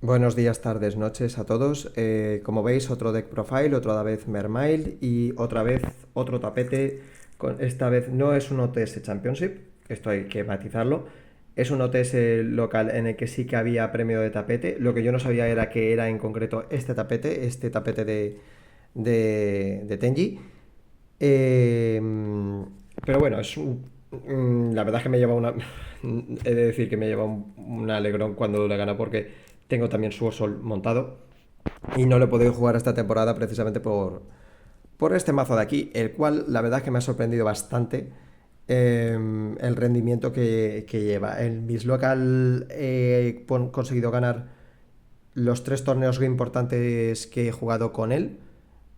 Buenos días, tardes, noches a todos. Como veis, otro deck profile, otra vez Mermail y otra vez otro tapete. Esta vez no es un OTS Championship, esto hay que matizarlo. Es un OTS local en el que sí que había premio de tapete. Lo que yo no sabía era que era en concreto este tapete de Tenji. Eh, pero bueno, la verdad es que me lleva una. He de decir que me lleva un alegrón cuando le gana porque tengo también su Sol montado y no lo he podido jugar esta temporada precisamente por este mazo de aquí, el cual la verdad es que me ha sorprendido bastante el rendimiento que lleva. En Miss Local he conseguido ganar los tres torneos importantes que he jugado con él,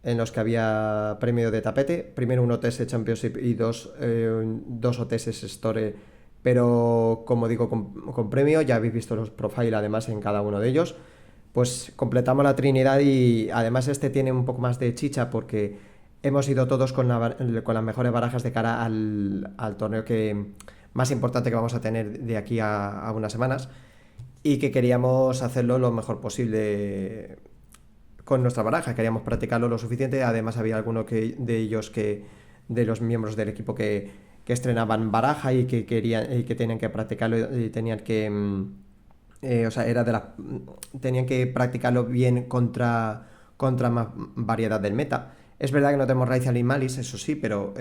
en los que había premio de tapete. Primero un OTS Championship y dos OTS Store, pero como digo, con premio. Ya habéis visto los profile además en cada uno de ellos. Pues completamos la Trinidad y además este tiene un poco más de chicha porque hemos ido todos con las mejores barajas de cara al torneo más importante que vamos a tener de aquí a unas semanas y que queríamos hacerlo lo mejor posible con nuestra baraja, queríamos practicarlo lo suficiente. Además había algunos de ellos de los miembros del equipo que estrenaban baraja y que querían y que tenían que practicarlo y tenían que o sea, tenían que practicarlo bien contra más variedad del meta. Es verdad que no tenemos Raizal y Malis, eso sí, pero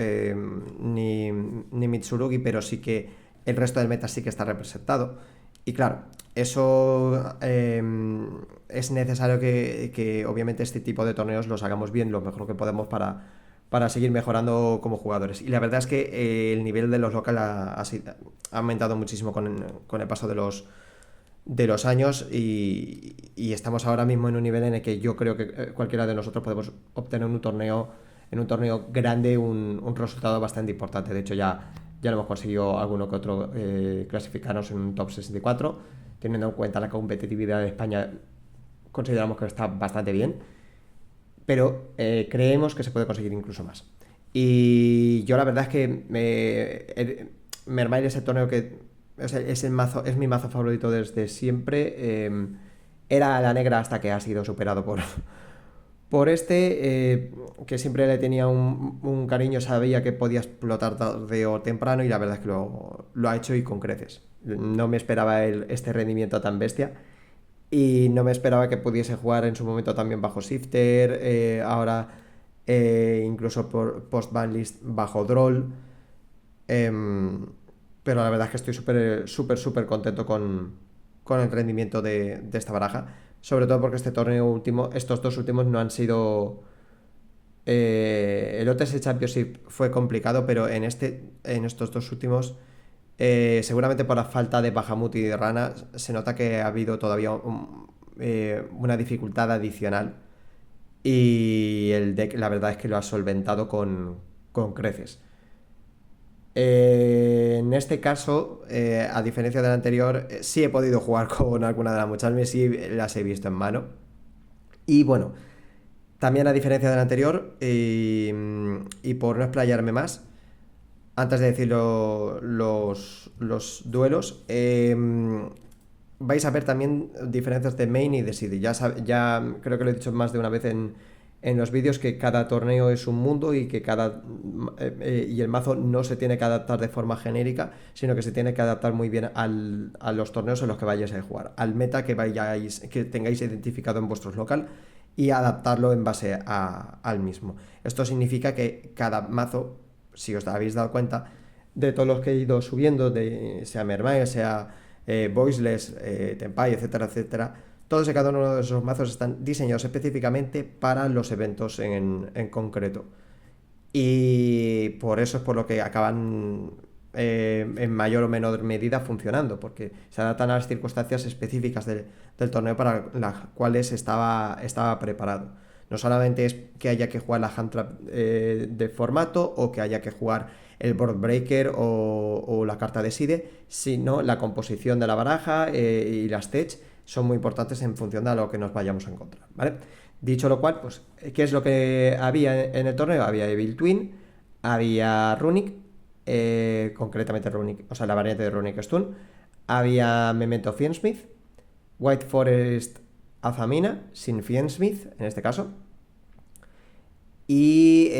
ni Mitsurugi, pero sí que el resto del meta sí que está representado. Y claro, eso es necesario que obviamente este tipo de torneos los hagamos bien, lo mejor que podemos para seguir mejorando como jugadores. Y la verdad es que el nivel de los locales ha aumentado muchísimo con el paso de los años y estamos ahora mismo en un nivel en el que yo creo que cualquiera de nosotros podemos obtener en un torneo grande un resultado bastante importante. De hecho ya lo hemos conseguido alguno que otro clasificarnos en un top 64. Teniendo en cuenta la competitividad de España, consideramos que está bastante bien, pero creemos que se puede conseguir incluso más. Y yo la verdad es que Mermaid es el torneo que, o sea, es mi mazo favorito desde siempre. Era la negra hasta que ha sido superado por que siempre le tenía un cariño, sabía que podía explotar tarde o temprano y la verdad es que lo ha hecho y con creces. No me esperaba este rendimiento tan bestia y no me esperaba que pudiese jugar en su momento también bajo Shifter, ahora incluso por post-banlist bajo Droll. em, pero la verdad es que estoy súper contento con el rendimiento de esta baraja. Sobre todo porque estos dos últimos no han sido. El OTS Championship fue complicado, pero en estos dos últimos, seguramente por la falta de Bahamut y de Rana, se nota que ha habido todavía una dificultad adicional. Y el deck, la verdad es que lo ha solventado con creces. En este caso, a diferencia del anterior, sí he podido jugar con alguna de las muchas, sí las he visto en mano. Y bueno, también a diferencia del anterior, y por no explayarme más, antes de decir los duelos, vais a ver también diferencias de main y de seed. Ya creo que lo he dicho más de una vez en los vídeos que cada torneo es un mundo y que y el mazo no se tiene que adaptar de forma genérica, sino que se tiene que adaptar muy bien a los torneos en los que vayáis a jugar, al meta que tengáis identificado en vuestros local y adaptarlo en base al mismo. Esto significa que cada mazo, si os habéis dado cuenta, de todos los que he ido subiendo, sea Mermaid, sea Voiceless, Tenpai, etcétera, etcétera, todos y cada uno de esos mazos están diseñados específicamente para los eventos en concreto. Y por eso es por lo que acaban en mayor o menor medida funcionando, porque se adaptan a las circunstancias específicas del torneo para las cuales estaba preparado. No solamente es que haya que jugar la hand trap de formato o que haya que jugar el board breaker o la carta de side, sino la composición de la baraja y las tech son muy importantes en función de lo que nos vayamos a encontrar, ¿vale? Dicho lo cual, pues, ¿qué es lo que había en el torneo? Había Evil Twin, había Runic, concretamente Runic, o sea, la variante de Runic Stun, había Memento Fiendsmith, White Forest Azamina, sin Fiendsmith, en este caso. Y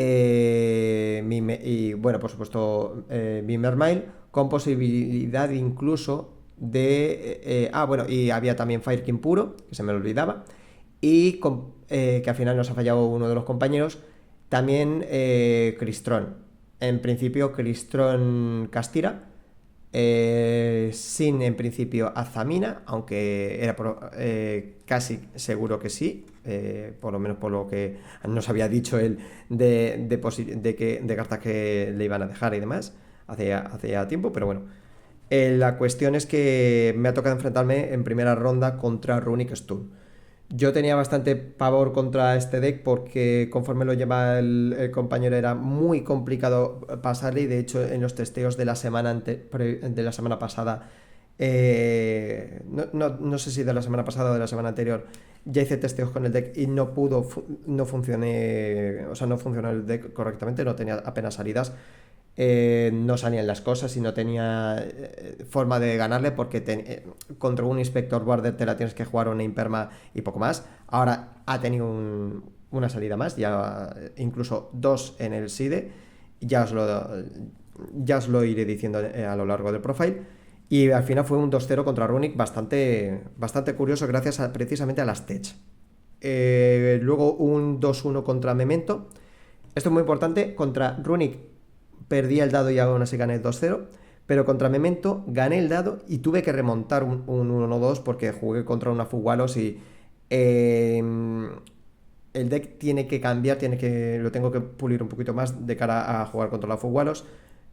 bueno, por supuesto, mi Mermail, con posibilidad incluso bueno, y había también Firekin puro, que se me olvidaba. Que al final nos ha fallado uno de los compañeros. También Crystron. En principio, Crystron Castira. Sin en principio Azamina, aunque era casi seguro que sí, por lo menos por lo que nos había dicho él de cartas que le iban a dejar y demás, hacía tiempo, pero bueno. La cuestión es que me ha tocado enfrentarme en primera ronda contra Runic Stun. Yo tenía bastante pavor contra este deck porque conforme lo lleva el compañero era muy complicado pasarle, y de hecho en los testeos de la semana pasada, no sé si de la semana pasada o de la semana anterior, ya hice testeos con el deck y no funcioné, o sea, no funcionó el deck correctamente, no tenía apenas salidas. No salían las cosas y no tenía forma de ganarle porque contra un Inspector Border te la tienes que jugar una Imperma y poco más. Ahora ha tenido una salida más, ya incluso 2 en el SIDE. Ya os lo iré diciendo a lo largo del profile. Y al final fue un 2-0 contra Runic bastante curioso gracias precisamente a las Tech. Luego un 2-1 contra Memento. Esto es muy importante. Contra Runic perdí el dado y aún así gané el 2-0. Pero contra Memento gané el dado y tuve que remontar un 1-2 porque jugué contra una Fugalos y el deck tiene que cambiar, lo tengo que pulir un poquito más de cara a jugar contra la Fugalos.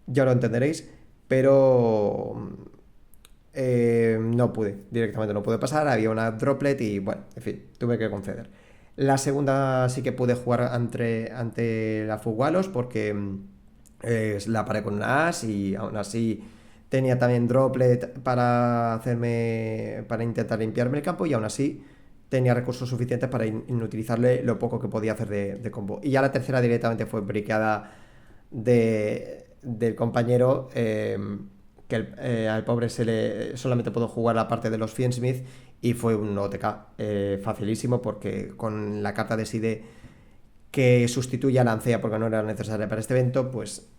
Ya lo entenderéis, pero directamente no pude pasar, había una droplet y bueno, en fin, tuve que conceder. La segunda sí que pude jugar ante la Fugalos porque la paré con una As y aún así tenía también droplet para intentar limpiarme el campo, y aún así tenía recursos suficientes para inutilizarle lo poco que podía hacer de combo. Y ya la tercera directamente fue briqueada del compañero, que al pobre solamente pudo jugar la parte de los Fiendsmith y fue un OTK facilísimo porque con la carta de Side que sustituye a Lancea porque no era necesaria para este evento, pues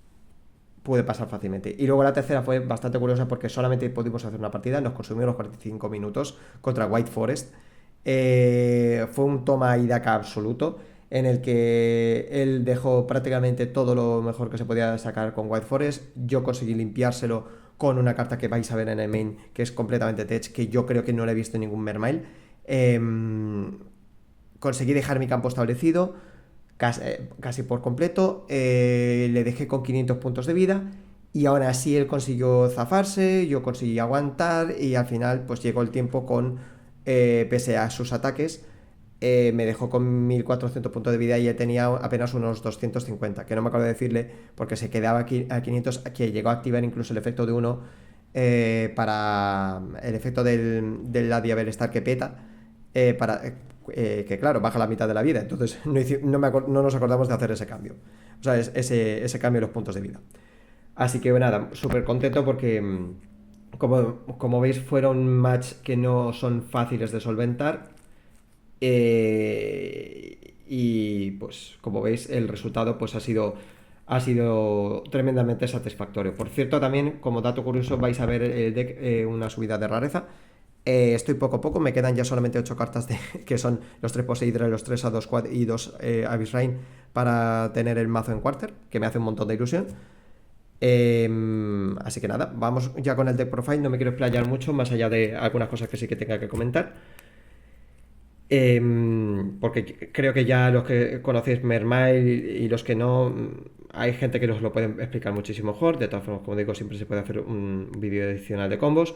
pude pasar fácilmente. Y luego la tercera fue bastante curiosa porque solamente pudimos hacer una partida, nos consumió los 45 minutos contra White Forest. Fue un toma y daca absoluto en el que él dejó prácticamente todo lo mejor que se podía sacar con White Forest. Yo conseguí limpiárselo con una carta que vais a ver en el main, que es completamente tech, que yo creo que no le he visto en ningún Mermail. Conseguí dejar mi campo establecido casi por completo, le dejé con 500 puntos de vida y aún así él consiguió zafarse, yo conseguí aguantar y al final pues llegó el tiempo pese a sus ataques, me dejó con 1400 puntos de vida y él tenía apenas unos 250, que no me acuerdo de decirle porque se quedaba aquí a 500, que llegó a activar incluso el efecto de uno, para el efecto del Ladiabel Star que peta, que claro, baja la mitad de la vida, entonces no nos acordamos de hacer ese cambio, o sea, ese cambio de los puntos de vida. Así que nada, súper contento porque como veis fueron match que no son fáciles de solventar, y pues como veis el resultado pues ha sido tremendamente satisfactorio. Por cierto, también como dato curioso vais a ver el deck, una subida de rareza. Estoy poco a poco, me quedan ya solamente 8 cartas que son los 3 Poseidra, los 3 A2 Quad y 2 Abyss Rain para tener el mazo en Quarter, que me hace un montón de ilusión. Así que nada, vamos ya con el deck profile, no me quiero explayar mucho, más allá de algunas cosas que sí que tenga que comentar. Porque creo que ya los que conocéis Mermail y los que no, hay gente que nos lo puede explicar muchísimo mejor. De todas formas, como digo, siempre se puede hacer un vídeo adicional de combos.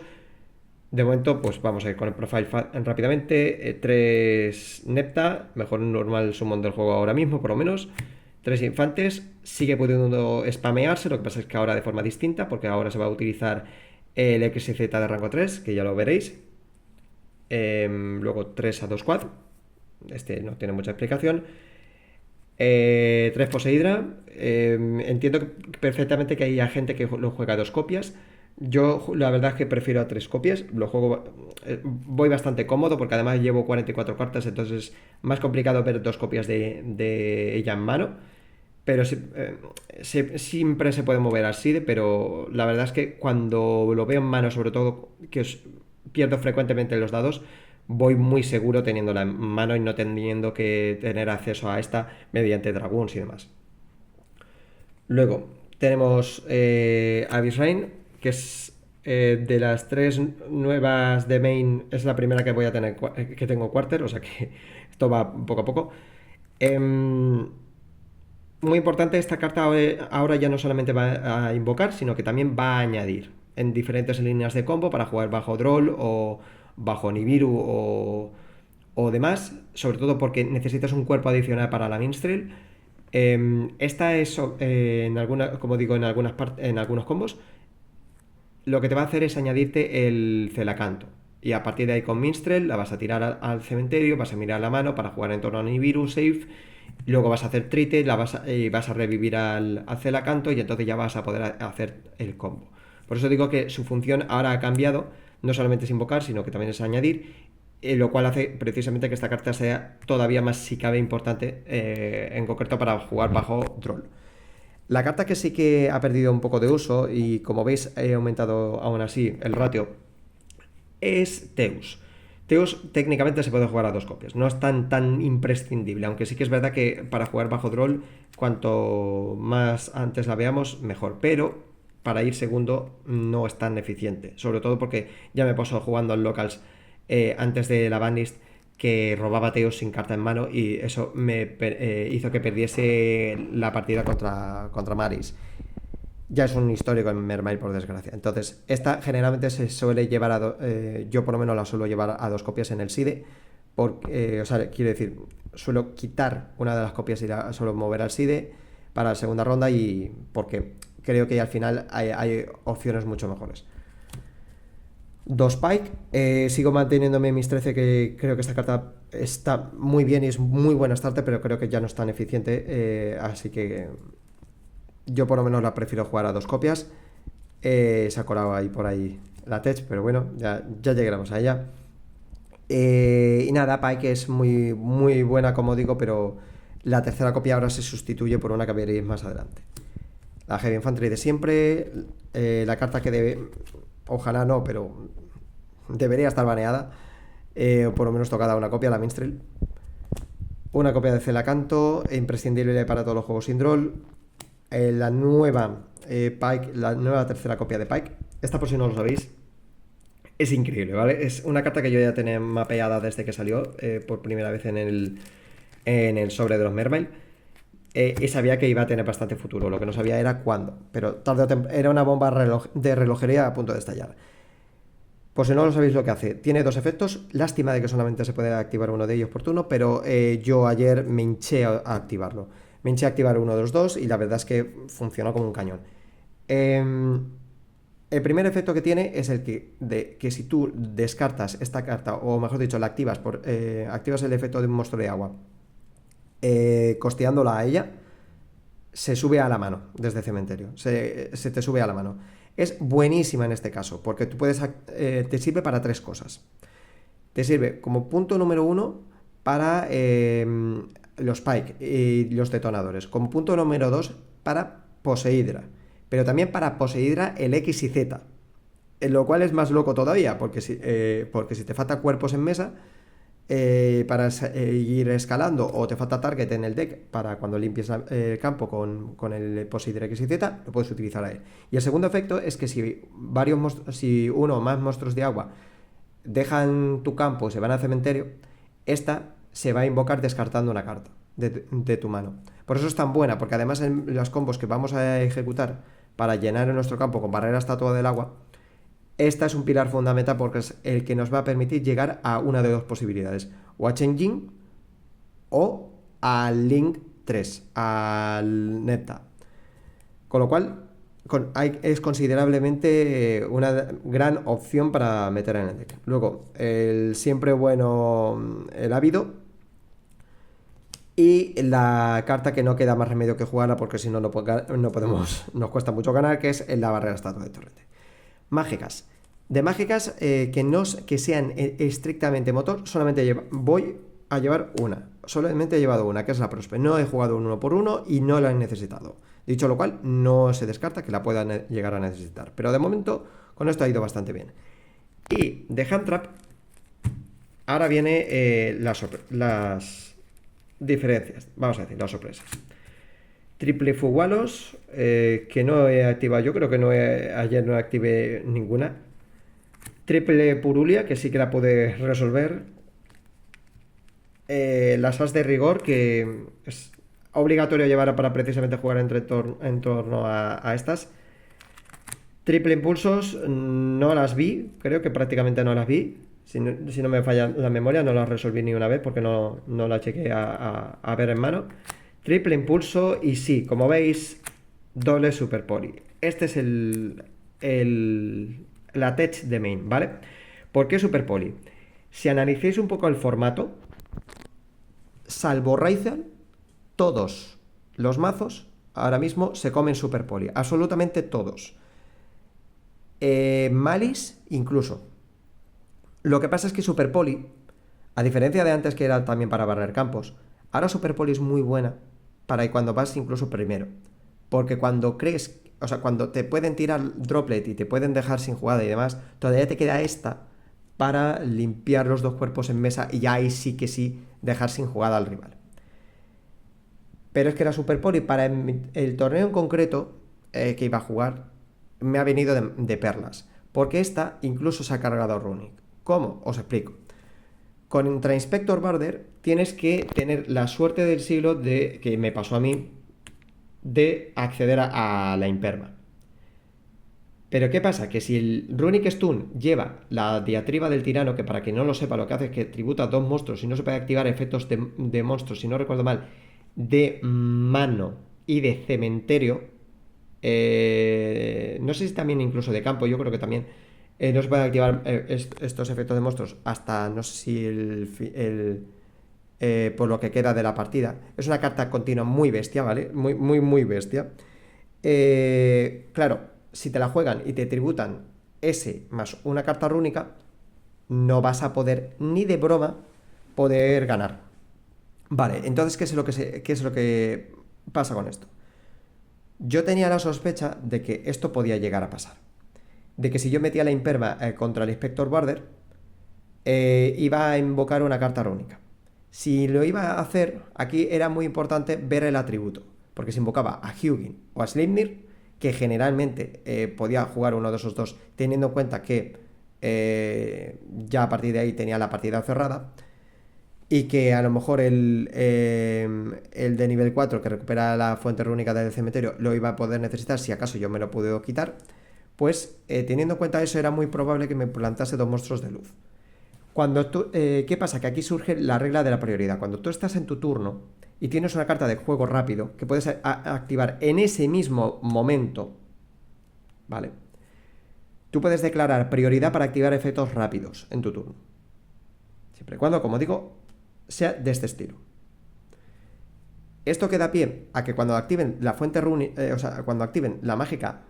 De momento, pues vamos a ir con el profile rápidamente. 3 Nepta, mejor normal summon del juego ahora mismo, por lo menos. 3 infantes, sigue pudiendo spamearse, lo que pasa es que ahora de forma distinta, porque ahora se va a utilizar el XZ de rango 3, que ya lo veréis. Luego 3 A2 Quad, este no tiene mucha explicación. 3 Poseidra, entiendo perfectamente que hay gente que lo juega a 2 copias. Yo la verdad es que prefiero a 3 copias, lo juego, voy bastante cómodo porque además llevo 44 cartas, entonces es más complicado ver 2 copias de ella en mano, pero siempre se puede mover así, pero la verdad es que cuando lo veo en mano, sobre todo que pierdo frecuentemente los dados, voy muy seguro teniéndola en mano y no teniendo que tener acceso a esta mediante Dragoons y demás. Luego tenemos Abyss Rain, que es de las 3 nuevas de main, es la primera que voy a tener, que tengo quarter, o sea que esto va poco a poco. Em, Muy importante, esta carta ahora ya no solamente va a invocar, sino que también va a añadir en diferentes líneas de combo para jugar bajo Droll o bajo Nibiru o demás, sobre todo porque necesitas un cuerpo adicional para la Minstrel. Esta es, como digo, en algunos combos, lo que te va a hacer es añadirte el Celacanto. Y a partir de ahí con Minstrel la vas a tirar al cementerio, vas a mirar la mano para jugar en torno a Nibiru, safe. Luego vas a hacer trite, vas a revivir al Celacanto y entonces ya vas a poder hacer el combo. Por eso digo que su función ahora ha cambiado, no solamente es invocar, sino que también es añadir, lo cual hace precisamente que esta carta sea todavía más, si cabe, importante, en concreto para jugar bajo Droll. La carta que sí que ha perdido un poco de uso y como veis he aumentado aún así el ratio es Teus. Teus técnicamente se puede jugar a 2 copias, no es tan imprescindible, aunque sí que es verdad que para jugar bajo Droll, cuanto más antes la veamos, mejor, pero para ir segundo no es tan eficiente, sobre todo porque ya me paso jugando al locals antes de la banlist que robaba Teus sin carta en mano y eso me hizo que perdiese la partida contra Maris. Ya es un histórico en Mermail, por desgracia. Entonces, esta generalmente se suele llevar yo por lo menos la suelo llevar a 2 copias en el SIDE. Porque, o sea, quiero decir, suelo quitar una de las copias y la suelo mover al SIDE para la segunda ronda y porque creo que al final hay opciones mucho mejores. 2 Pike, sigo manteniéndome en mis 13, que creo que esta carta está muy bien y es muy buena starter, pero creo que ya no es tan eficiente, así que yo por lo menos la prefiero jugar a 2 copias. Se ha colado ahí por ahí la tech, pero bueno, ya llegaremos a ella. Y nada, Pike es muy, muy buena, como digo, pero la tercera copia ahora se sustituye por una que veréis más adelante. La Heavy Infantry de siempre, la carta que debe, ojalá no, pero debería estar baneada, o por lo menos tocada una copia, la Minstrel. Una copia de Celacanto, imprescindible para todos los juegos sin Droll. La nueva Pike, la nueva tercera copia de Pike. Esta, por si no lo sabéis, es increíble, ¿vale? Es una carta que yo ya tenía mapeada desde que salió por primera vez en el sobre de los Mermail. Y sabía que iba a tener bastante futuro, lo que no sabía era cuándo. Pero tarde o temprano era una bomba de relojería a punto de estallar. Por si no lo sabéis lo que hace, tiene 2 efectos. Lástima de que solamente se puede activar uno de ellos por turno, pero yo ayer me hinché a activarlo. Me hinché a activar uno de los dos y la verdad es que funcionó como un cañón. El primer efecto que tiene es el que si tú descartas esta carta, o mejor dicho, la activas activas el efecto de un monstruo de agua, costeándola a ella, se sube a la mano desde el cementerio. Se te sube a la mano. Es buenísima en este caso, porque tú te sirve para 3 cosas. Te sirve como punto número 1 para los Pike y los detonadores. Como punto número 2 para Poseidra. Pero también para Poseidra el X y Z. Lo cual es más loco todavía, porque si te falta cuerpos en mesa para ir escalando, o te falta target en el deck para cuando limpies el campo con el Poseidra X y Z, lo puedes utilizar ahí. Y el segundo efecto es que si uno o más monstruos de agua dejan tu campo y se van al cementerio, esta se va a invocar descartando una carta de tu mano. Por eso es tan buena, porque además en los combos que vamos a ejecutar para llenar nuestro campo con barrera estatua del agua, esta es un pilar fundamental porque es el que nos va a permitir llegar a una de 2 posibilidades, o a Chen o al Link 3, al Nepta. Con lo cual es considerablemente una gran opción para meter en el deck. Luego, el siempre bueno, el ávido. Y la carta que no queda más remedio que jugarla, porque si no, no podemos, nos cuesta mucho ganar, que es la barrera estatua de torrente. Mágicas. De mágicas que sean estrictamente motor, solamente voy a llevar una. Solamente he llevado una, que es la Prospe. No he jugado un 1x1 y no la he necesitado. Dicho lo cual, no se descarta que la pueda llegar a necesitar. Pero de momento, con esto ha ido bastante bien. Y de Hand Trap, ahora viene las diferencias. Vamos a decir, las sorpresas. Triple Fugualos, que no he activado. Yo creo que ayer no activé ninguna. Triple Purulia, que sí que la pude resolver. Las As de Rigor, que es obligatorio llevar para precisamente jugar en torno a estas. Triple Impulsos, no las vi, creo que prácticamente no las vi. Si no me falla la memoria, no las resolví ni una vez porque no la chequé a ver en mano. Triple Impulso y sí, como veis, doble Super Poli. Este es la tech de main, ¿vale? ¿Por qué Super Poli? Si analicéis un poco el formato, salvo Raizal, todos los mazos ahora mismo se comen Super Poli. Absolutamente todos. Malice incluso. Lo que pasa es que Super Poli, a diferencia de antes que era también para barrer campos, ahora Super Poli es muy buena para cuando vas incluso primero. Porque cuando crees, o sea, cuando te pueden tirar droplet y te pueden dejar sin jugada y demás, todavía te queda esta para limpiar los dos cuerpos en mesa y ya ahí sí que sí dejar sin jugada al rival. Pero es que la Super Poli para el torneo en concreto que iba a jugar me ha venido de perlas. Porque esta incluso se ha cargado Runic. ¿Cómo? Os explico. Contra Inspector Barder tienes que tener la suerte del siglo que me pasó a mí de acceder a la Imperma. Pero ¿qué pasa? Que si el Runic Stun lleva la diatriba del tirano, que para quien no lo sepa lo que hace es que tributa dos monstruos y no se puede activar efectos de monstruos, si no recuerdo mal, de mano y de cementerio, no sé si también incluso de campo, yo creo que también no se pueden activar estos efectos de monstruos hasta no sé si por lo que queda de la partida. Es una carta continua muy bestia, ¿vale? Muy, muy, muy bestia. Claro, si te la juegan y te tributan ese más una carta rúnica, no vas a poder ni de broma poder ganar. Vale, entonces, ¿qué es lo que pasa con esto? Yo tenía la sospecha de que esto podía llegar a pasar. De que si yo metía la Imperma contra el Inspector Barder, iba a invocar una carta rúnica. Si lo iba a hacer, aquí era muy importante ver el atributo. Porque si invocaba a Hugin o a Sleipnir, que generalmente podía jugar uno de esos dos, teniendo en cuenta que ya a partir de ahí tenía la partida cerrada, y que a lo mejor el de nivel 4 que recupera la fuente rúnica del cementerio lo iba a poder necesitar si acaso yo me lo puedo quitar, pues teniendo en cuenta eso era muy probable que me plantase dos monstruos de luz. ¿Qué pasa? Que aquí surge la regla de la prioridad. Cuando tú estás en tu turno y tienes una carta de juego rápido que puedes activar en ese mismo momento, ¿vale? Tú puedes declarar prioridad para activar efectos rápidos en tu turno. Siempre y cuando, como digo, sea de este estilo. Esto que da pie a que cuando activen la fuente rúnica, o sea, cuando activen la mágica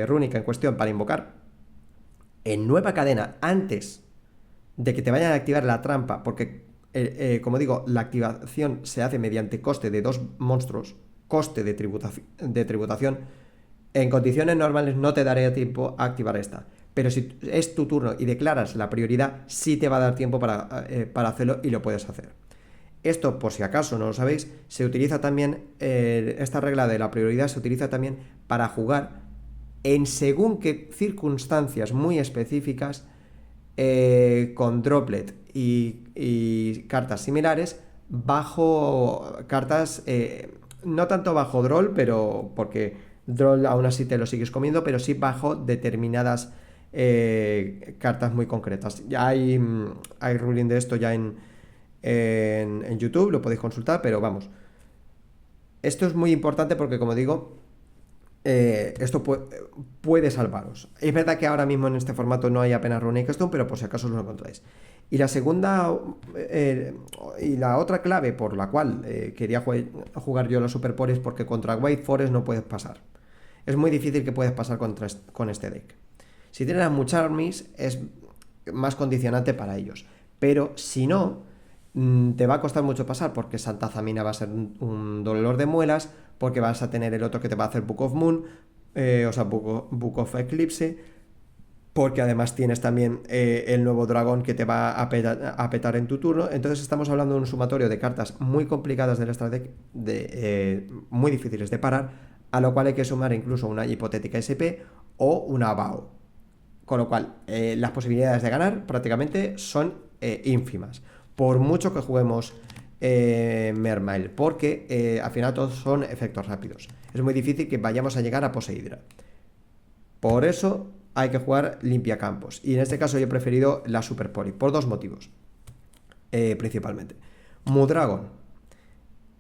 rúnica en cuestión para invocar, en nueva cadena, antes de que te vayan a activar la trampa, porque, como digo, la activación se hace mediante coste de dos monstruos, coste de tributación, en condiciones normales no te daría tiempo a activar esta. Pero si es tu turno y declaras la prioridad, sí te va a dar tiempo para hacerlo y lo puedes hacer. Esto, por si acaso no lo sabéis, se utiliza también, esta regla de la prioridad se utiliza también para jugar en según qué circunstancias muy específicas con droplet y cartas similares bajo cartas, no tanto bajo droll, pero porque droll aún así te lo sigues comiendo, pero sí bajo determinadas cartas muy concretas. Ya hay ruling de esto ya en YouTube, lo podéis consultar, pero vamos, esto es muy importante porque, como digo, esto puede salvaros. Es verdad que ahora mismo en este formato no hay apenas Runic Stone, pero por si acaso lo encontráis. Y la segunda y la otra clave por la cual quería jugar yo los Super Poli es porque contra White Forest no puedes pasar. Es muy difícil que puedas pasar con este deck. Si tienen a Mucharmis es más condicionante para ellos. Pero si no, te va a costar mucho pasar porque Santa Zamina va a ser un dolor de muelas, porque vas a tener el otro que te va a hacer Book of Moon, o sea, Book of Eclipse, porque además tienes también el nuevo dragón que te va a petar en tu turno. Entonces estamos hablando de un sumatorio de cartas muy complicadas del extra deck, muy difíciles de parar, a lo cual hay que sumar incluso una hipotética SP o una BAO. Con lo cual, las posibilidades de ganar prácticamente son ínfimas. Por mucho que juguemos Mermail, porque al final todos son efectos rápidos. Es muy difícil que vayamos a llegar a Poseidra. Por eso hay que jugar limpia campos. Y en este caso yo he preferido la Super Poli, por dos motivos, principalmente. Mudragon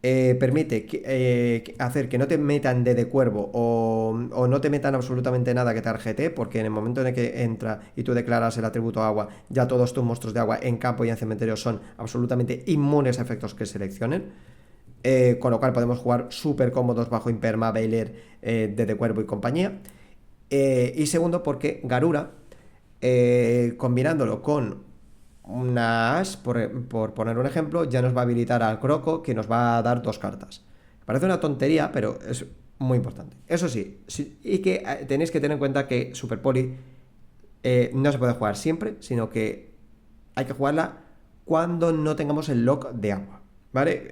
permite hacer que no te metan de cuervo o no te metan absolutamente nada que tarjete, porque en el momento en el que entra y tú declaras el atributo agua, ya todos tus monstruos de agua en campo y en cementerio son absolutamente inmunes a efectos que seleccionen. Con lo cual podemos jugar súper cómodos bajo Imperma, Veiler, de cuervo y compañía. Y segundo, porque Garura, combinándolo con una Ash, por poner un ejemplo, ya nos va a habilitar al Croco, que nos va a dar dos cartas. Parece una tontería, pero es muy importante. Eso sí, y que tenéis que tener en cuenta que Super Poli no se puede jugar siempre, sino que hay que jugarla cuando no tengamos el lock de agua, ¿vale?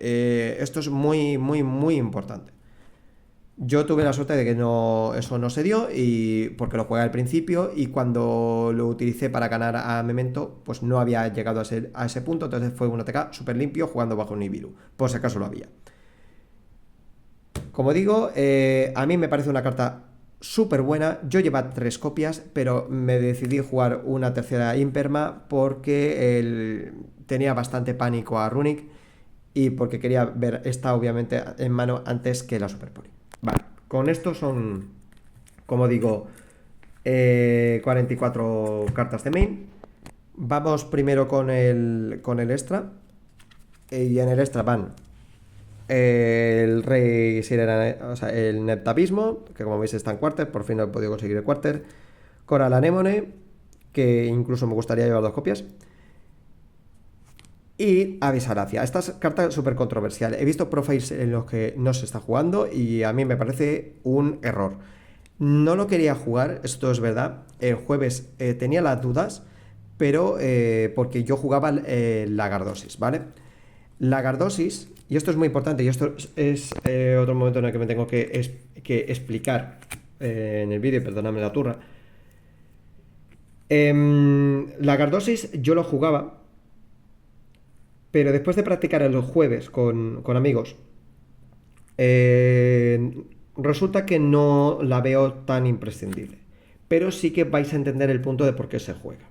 Esto es muy, muy, muy importante. Yo tuve la suerte de que eso no se dio, y porque lo jugué al principio y cuando lo utilicé para ganar a Memento, pues no había llegado a ese punto, entonces fue un OTK súper limpio jugando bajo Nibiru, por si acaso lo había. Como digo, a mí me parece una carta súper buena. Yo llevaba 3 copias, pero me decidí jugar una tercera Imperma porque tenía bastante pánico a Runic y porque quería ver esta obviamente en mano antes que la Super Poli. Vale, con esto son, como digo, 44 cartas de main. Vamos primero con el extra. Y en el extra van el Rey Sirena, o sea, el Neptabismo, que como veis está en quarter, por fin no he podido conseguir el quarter. Coral Anemone, que incluso me gustaría llevar 2 copias. Y Avisaracia. Esta carta es súper controversial. He visto profiles en los que no se está jugando y a mí me parece un error. No lo quería jugar, esto es verdad. El jueves tenía las dudas, pero porque yo jugaba Lagardosis, ¿vale? Lagardosis, y esto es muy importante, y esto es otro momento en el que me tengo que explicar en el vídeo, perdóname la turra. Lagardosis yo lo jugaba, pero después de practicar el jueves con amigos, resulta que no la veo tan imprescindible. Pero sí que vais a entender el punto de por qué se juega.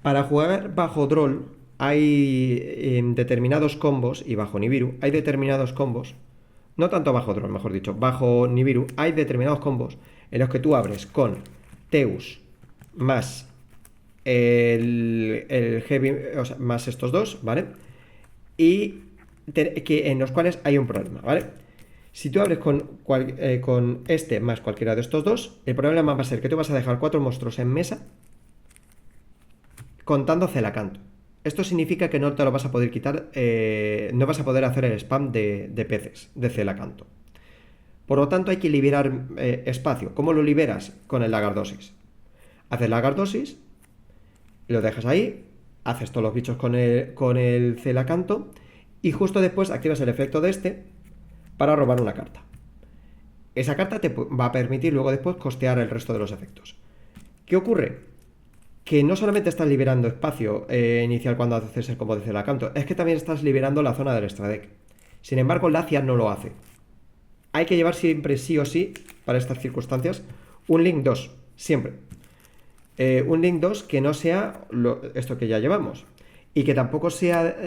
Para jugar bajo Droll hay determinados combos, y bajo Nibiru hay determinados combos, no tanto bajo Droll, mejor dicho, bajo Nibiru hay determinados combos en los que tú abres con Teus más el Heavy, o sea, más estos dos, ¿vale? Y en los cuales hay un problema, ¿vale? Si tú abres con este más cualquiera de estos dos, el problema va a ser que tú vas a dejar 4 monstruos en mesa contando Celacanto. Esto significa que no te lo vas a poder quitar, no vas a poder hacer el spam de peces, de Celacanto. Por lo tanto, hay que liberar espacio. ¿Cómo lo liberas? Con el Lagardosis. Haces Lagardosis, lo dejas ahí, haces todos los bichos con el Celacanto y justo después activas el efecto de este para robar una carta. Esa carta te va a permitir luego después costear el resto de los efectos. ¿Qué ocurre? Que no solamente estás liberando espacio inicial cuando haces el combo de Celacanto, es que también estás liberando la zona del extra deck. Sin embargo, Lacia no lo hace. Hay que llevar siempre, sí o sí, para estas circunstancias, un Link 2, siempre. Un Link 2 que no sea esto que ya llevamos. Y que tampoco sea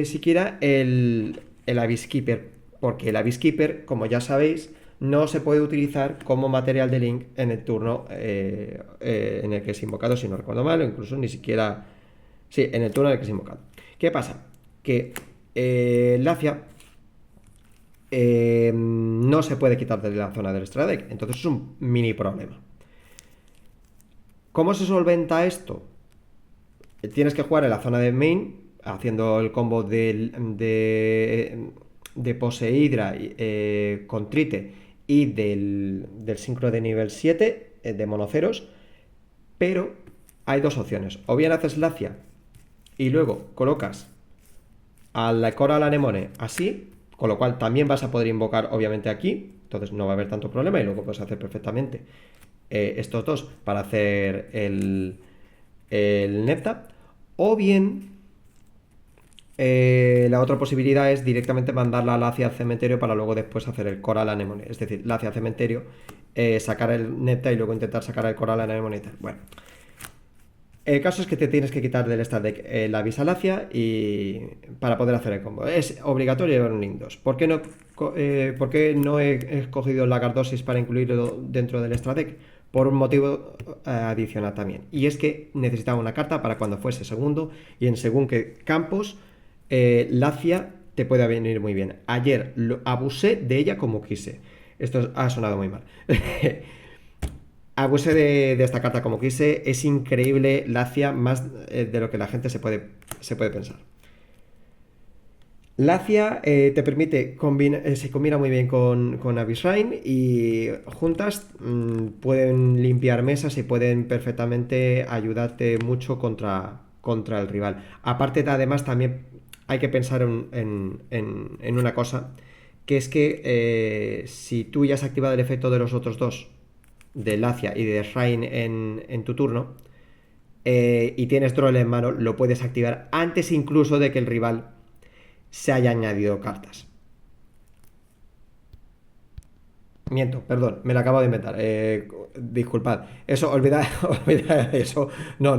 siquiera el Abyss Keeper. Porque el Abyss Keeper, como ya sabéis, no se puede utilizar como material de Link en el turno en el que es invocado, si no recuerdo mal, o incluso ni siquiera... Sí, en el turno en el que es invocado. ¿Qué pasa? Que Lacia no se puede quitar de la zona del extra deck. Entonces es un mini problema. ¿Cómo se solventa esto? Tienes que jugar en la zona de main, haciendo el combo de Poseidra con Trite y del sincro de nivel 7 de Monoceros, pero hay dos opciones. O bien haces Lacia y luego colocas a la Coral Anemone así, con lo cual también vas a poder invocar obviamente aquí, entonces no va a haber tanto problema y luego puedes hacer perfectamente estos dos para hacer el Nepta. O bien la otra posibilidad es directamente mandarla hacia el cementerio para luego después hacer el Coral Anemone, es decir, la hacia el cementerio, sacar el Nepta y luego intentar sacar el Coral Anemone y tal. Bueno, el caso es que te tienes que quitar del Star Deck la Visalacia y para poder hacer el combo. Es obligatorio llevar un Link 2. ¿Por qué no he escogido la Gardosis para incluirlo dentro del Star Deck? Por un motivo adicional también. Y es que necesitaba una carta para cuando fuese segundo y en según qué campos Lacia te puede venir muy bien. Ayer abusé de ella como quise. Esto ha sonado muy mal. Abusé de esta carta como quise. Es increíble Lacia, más de lo que la gente se puede pensar. Lacia te permite se combina muy bien con Abyssrine y juntas pueden limpiar mesas y pueden perfectamente ayudarte mucho contra el rival. Aparte, además, también hay que pensar en una cosa, que es que si tú ya has activado el efecto de los otros dos, de Lacia y de Shrine en tu turno, y tienes troll en mano, lo puedes activar antes incluso de que el rival se haya añadido cartas. Miento, perdón, me lo acabo de inventar. Disculpad. Eso, olvidad, olvidad eso. No.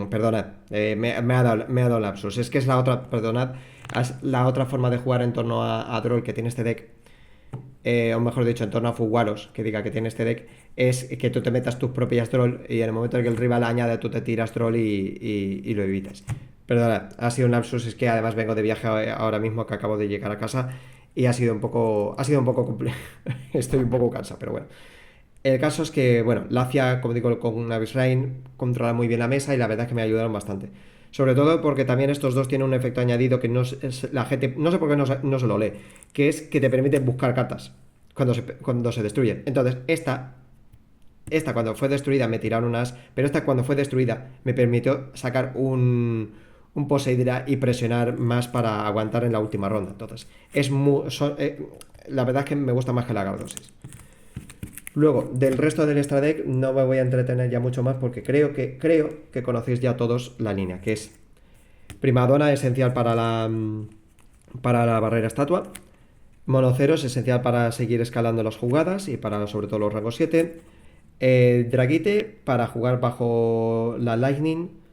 Perdonad. Me ha dado lapsus. Es que es la otra, perdonad. Es la otra forma de jugar en torno a Droll que tiene este deck. O mejor dicho, en torno a Fuguaros, que diga que tiene este deck, es que tú te metas tus propias troll y en el momento en que el rival añade, tú te tiras troll y lo evitas. Perdona, ha sido un lapsus, es que además vengo de viaje ahora mismo, que acabo de llegar a casa y ha sido un poco complejo. Estoy un poco cansado, pero bueno. El caso es que, bueno, Lacia, como digo, con Abyssrine controla muy bien la mesa y la verdad es que me ayudaron bastante. Sobre todo porque también estos dos tienen un efecto añadido que la gente, no sé por qué no se lo lee, que es que te permite buscar cartas cuando se destruyen. Entonces, esta cuando fue destruida me tiraron unas, pero esta cuando fue destruida me permitió sacar un Poseidra y presionar más para aguantar en la última ronda. Entonces, la verdad es que me gusta más que la Gardosis. Luego, del resto del extra deck no me voy a entretener ya mucho más porque creo que conocéis ya todos la línea, que es Primadona, esencial para la barrera estatua. Monoceros, esencial para seguir escalando las jugadas y para sobre todo los rangos 7. Draguite, para jugar bajo la Lightning.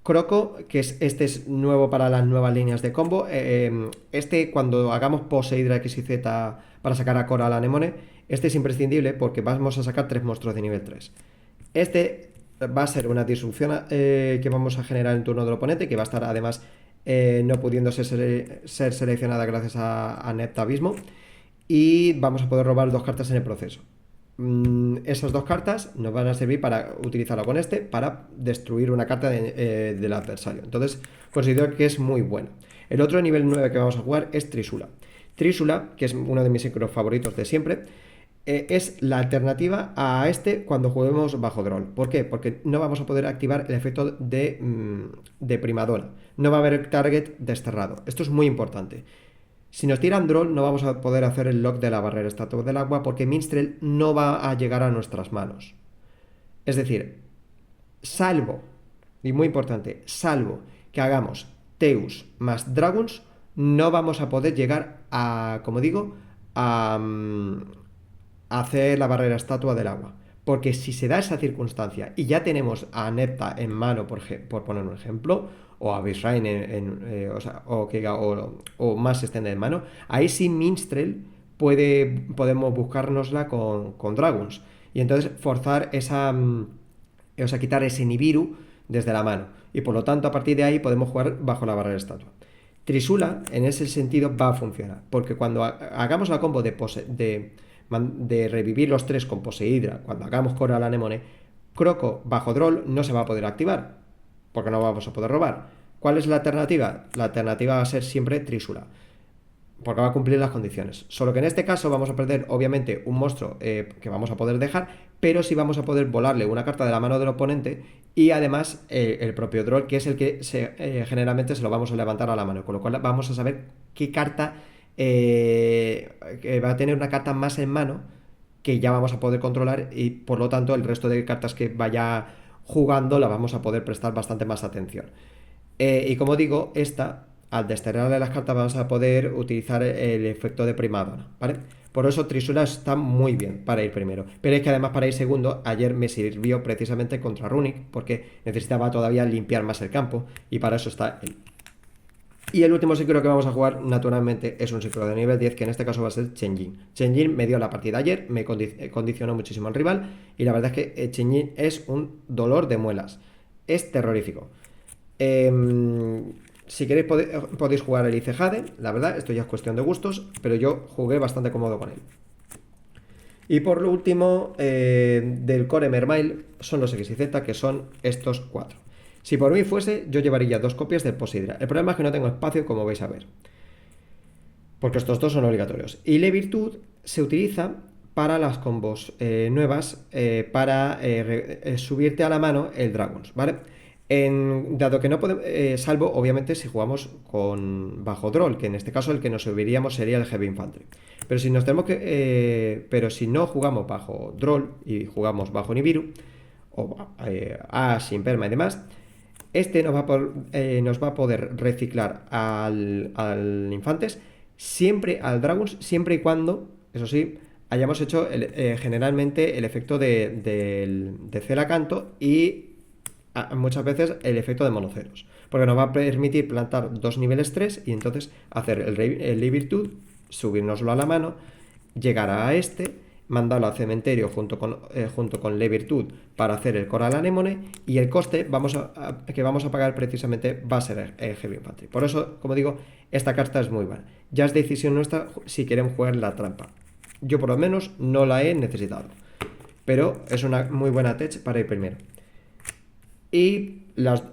Croco, que este es nuevo para las nuevas líneas de combo. Cuando hagamos Poseidra X y Z para sacar a Coral Anemone, este es imprescindible porque vamos a sacar 3 monstruos de nivel 3. Este va a ser una disrupción que vamos a generar en turno del oponente, que va a estar además no pudiendo ser seleccionada gracias a Neptabismo. Y vamos a poder robar 2 cartas en el proceso. Esas 2 cartas nos van a servir para utilizarlo con para destruir una carta del adversario. Entonces considero que es muy bueno. El otro nivel 9 que vamos a jugar es Trisula. Trisula, que es uno de mis sincros favoritos de siempre, es la alternativa a cuando juguemos bajo Droll. ¿Por qué? Porque no vamos a poder activar el efecto de Primadona. No va a haber target desterrado. Esto es muy importante. Si nos tiran Droll no vamos a poder hacer el lock de la barrera estatua del agua porque Minstrel no va a llegar a nuestras manos. Es decir, salvo, y muy importante, salvo que hagamos Teus más Dragons, no vamos a poder llegar a, como digo, a hacer la barrera estatua del agua. Porque si se da esa circunstancia y ya tenemos a Nepta en mano, por poner un ejemplo, o a Abyssrine o más extended en mano, ahí sí Minstrel podemos buscárnosla con Dragons. Y entonces forzar quitar ese Nibiru desde la mano. Y por lo tanto, a partir de ahí podemos jugar bajo la barrera estatua. Trisula, en ese sentido, va a funcionar. Porque cuando hagamos la combo de revivir los 3 con Poseidra, cuando hagamos Coral Anemone, Croco bajo Droll no se va a poder activar, porque no vamos a poder robar. ¿Cuál es la alternativa? La alternativa va a ser siempre Trísula, porque va a cumplir las condiciones. Solo que en este caso vamos a perder, obviamente, un monstruo que vamos a poder dejar, pero sí vamos a poder volarle una carta de la mano del oponente y además el propio Droll, que es el que generalmente se lo vamos a levantar a la mano, con lo cual vamos a saber qué carta que va a tener una carta más en mano que ya vamos a poder controlar y por lo tanto el resto de cartas que vaya jugando la vamos a poder prestar bastante más atención. Y como digo, esta, al desterrarle las cartas, vamos a poder utilizar el efecto de primadona, ¿vale? Por eso Trisula está muy bien para ir primero. Pero es que además para ir segundo, ayer me sirvió precisamente contra Runic, porque necesitaba todavía limpiar más el campo, y para eso está él. Y el último sincro que vamos a jugar, naturalmente, es un sincro de nivel 10, que en este caso va a ser Chenjin. Chenjin me dio la partida ayer, me condicionó muchísimo al rival, y la verdad es que Chenjin es un dolor de muelas. Es terrorífico. Si queréis podéis jugar el Ice Jade, la verdad, esto ya es cuestión de gustos, pero yo jugué bastante cómodo con él. Y por lo último, del core Mermail, son los X y Z, que son estos 4. Si por mí fuese, yo llevaría 2 copias del Posidra. El problema es que no tengo espacio, como vais a ver, porque estos 2 son obligatorios. Y Le Virtud se utiliza para las combos nuevas, para subirte a la mano el Dragons, ¿vale? Dado que no podemos, salvo obviamente si jugamos con bajo Droll, que en este caso el que nos subiríamos sería el Heavy Infantry. Pero si nos tenemos que, pero si no jugamos bajo Droll y jugamos bajo Nibiru o Ash, Imperma y demás, este nos va a poder reciclar al Infantes, siempre al Dragons, siempre y cuando, eso sí, hayamos hecho generalmente el efecto de Celacanto y muchas veces el efecto de monoceros, porque nos va a permitir plantar 2 niveles 3 y entonces hacer el Ley Virtud, subirnoslo a la mano, llegar a este, mandarlo al cementerio junto con Ley Virtud para hacer el Coral Anemone, y el coste que vamos a pagar precisamente va a ser el Heavy Infantry. Por eso, como digo, esta carta es muy buena. Ya es decisión nuestra si queremos jugar la trampa. Yo por lo menos no la he necesitado, pero es una muy buena tech para ir primero. Y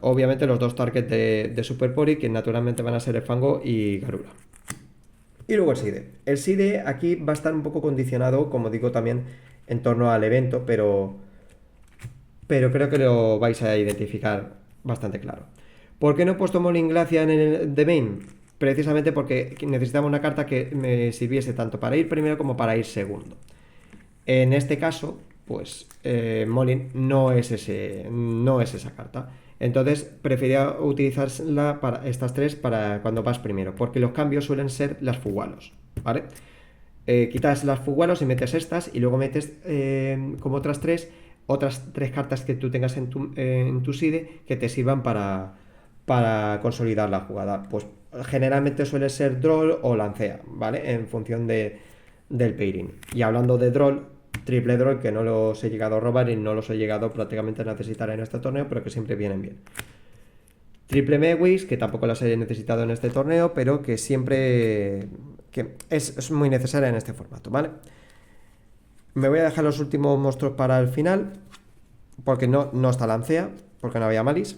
obviamente los 2 targets de Super Pori, que naturalmente van a ser el Fango y Garura. Y luego el SIDE. El SIDE aquí va a estar un poco condicionado, como digo, también en torno al evento, pero creo que lo vais a identificar bastante claro. ¿Por qué no he puesto Morning Glacia en el The Main? Precisamente porque necesitaba una carta que me sirviese tanto para ir primero como para ir segundo. En este caso, pues Molin no es esa carta. Entonces prefería utilizarla para estas 3 para cuando vas primero, porque los cambios suelen ser las Fugualos, ¿vale? Quitas las Fugualos y metes estas, y luego metes como otras 3 cartas que tú tengas en tu SIDE que te sirvan para consolidar la jugada. Pues generalmente suele ser Droll o Lancea, ¿vale? En función del pairing. Y hablando de Droll, triple Droll, que no los he llegado a robar y no los he llegado prácticamente a necesitar en este torneo, pero que siempre vienen bien. Triple Mewis, que tampoco las he necesitado en este torneo, pero que siempre que es muy necesaria en este formato, ¿vale? Me voy a dejar los últimos monstruos para el final, porque no está Lancea, porque no había Malice,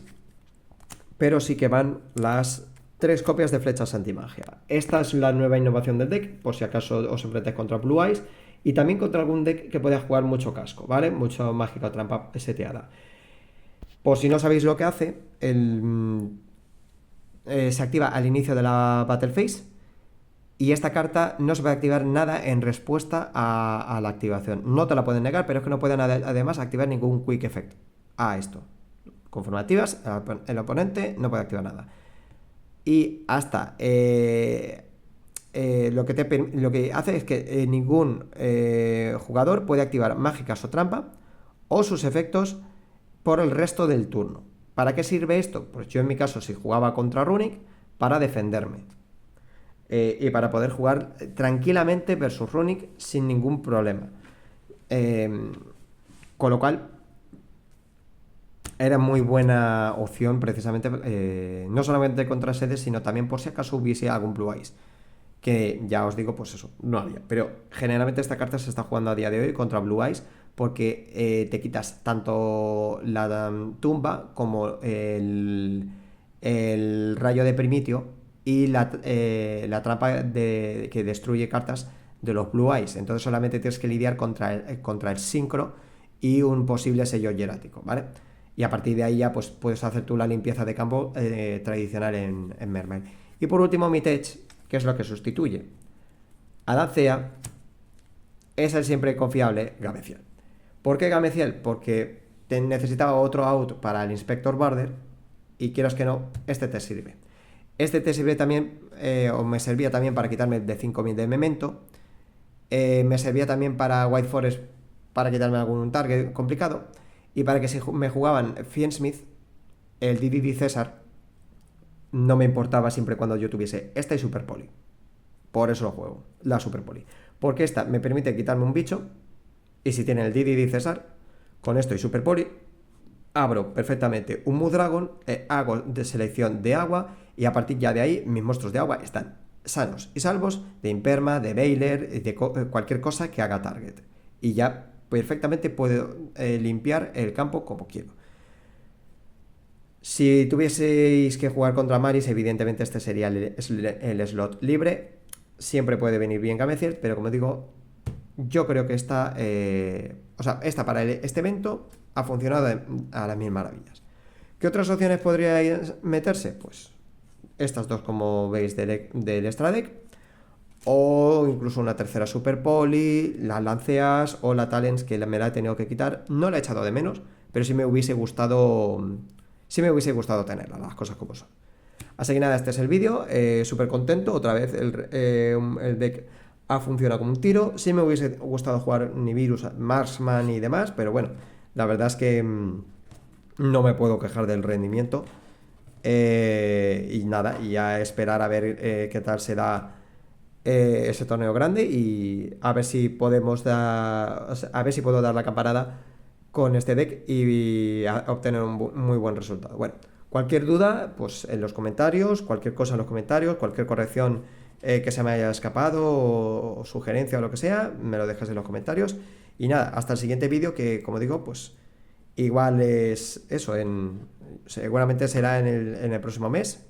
pero sí que van las 3 copias de flechas antimagia. Esta es la nueva innovación del deck, por si acaso os enfrentáis contra Blue Eyes, y también contra algún deck que pueda jugar mucho casco, ¿vale? Mucho mágica trampa seteada. Por si no sabéis lo que hace, se activa al inicio de la Battle Phase, y esta carta no se puede activar nada en respuesta a la activación. No te la pueden negar, pero es que no pueden además activar ningún Quick Effect a esto. Conforme activas, el oponente no puede activar nada. Y hasta lo que hace es que ningún jugador puede activar mágicas o trampa o sus efectos por el resto del turno. ¿Para qué sirve esto? Pues yo en mi caso, si jugaba contra Runic, para defenderme y para poder jugar tranquilamente versus Runic sin ningún problema. Con lo cual era muy buena opción precisamente, no solamente contra sedes, sino también por si acaso hubiese algún Blue Eyes, que ya os digo, pues eso, no había. Pero generalmente esta carta se está jugando a día de hoy contra Blue Eyes, porque te quitas tanto la tumba como el rayo de Primitio y la trampa que destruye cartas de los Blue Eyes. Entonces solamente tienes que lidiar contra el Synchro y un posible sello hierático, ¿vale? Y a partir de ahí ya pues puedes hacer tú la limpieza de campo tradicional en Mermaid. Y por último mi Tech, que es lo que sustituye a Dancea, es el siempre confiable Gameciel. ¿Por qué Gameciel? Porque necesitaba otro out para el Inspector Barder y quieras que no, este te sirve. Este te sirve también, o me servía también para quitarme de 5000 de Memento. Me servía también para White Forest para quitarme algún target complicado. Y para que si me jugaban Fiendsmith, el DDD César no me importaba siempre cuando yo tuviese esta y Super Poli. Por eso lo juego, la Super Poli. Porque esta me permite quitarme un bicho. Y si tiene el DDD César, con esto y Super Poli, abro perfectamente un Mood Dragon, hago de selección de agua. Y a partir ya de ahí, mis monstruos de agua están sanos y salvos de Imperma, de Bailer, de cualquier cosa que haga target. Y ya perfectamente puedo limpiar el campo como quiero. Si tuvieseis que jugar contra Maris, evidentemente este sería el slot libre. Siempre puede venir bien Gameciel, pero como digo, yo creo que esta para este evento ha funcionado a las mil maravillas. ¿Qué otras opciones podríais meterse? Pues estas dos, como veis, del extra deck, o incluso una tercera Super Poli, las Lanceas o la Talents, que me la he tenido que quitar. No la he echado de menos, pero sí me hubiese gustado tenerla, las cosas como son. Así que nada, este es el vídeo, súper contento. Otra vez el deck ha funcionado como un tiro. Sí me hubiese gustado jugar Nibiru, Marksman y demás, pero bueno, la verdad es que no me puedo quejar del rendimiento. Y nada, y a esperar a ver qué tal será ese torneo grande y a ver si podemos a ver si puedo dar la campanada con este deck y obtener un muy buen resultado. Bueno, cualquier duda, pues en los comentarios, cualquier cosa en los comentarios, cualquier corrección que se me haya escapado o sugerencia o lo que sea, me lo dejas en los comentarios. Y nada, hasta el siguiente vídeo que, como digo, pues igual es eso, seguramente será en el próximo mes.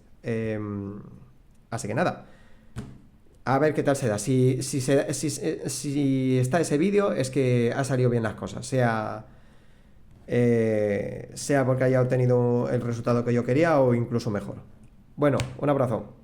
Así que nada, a ver qué tal será. Si está ese vídeo es que ha salido bien las cosas, sea porque haya obtenido el resultado que yo quería o incluso mejor. Bueno, un abrazo.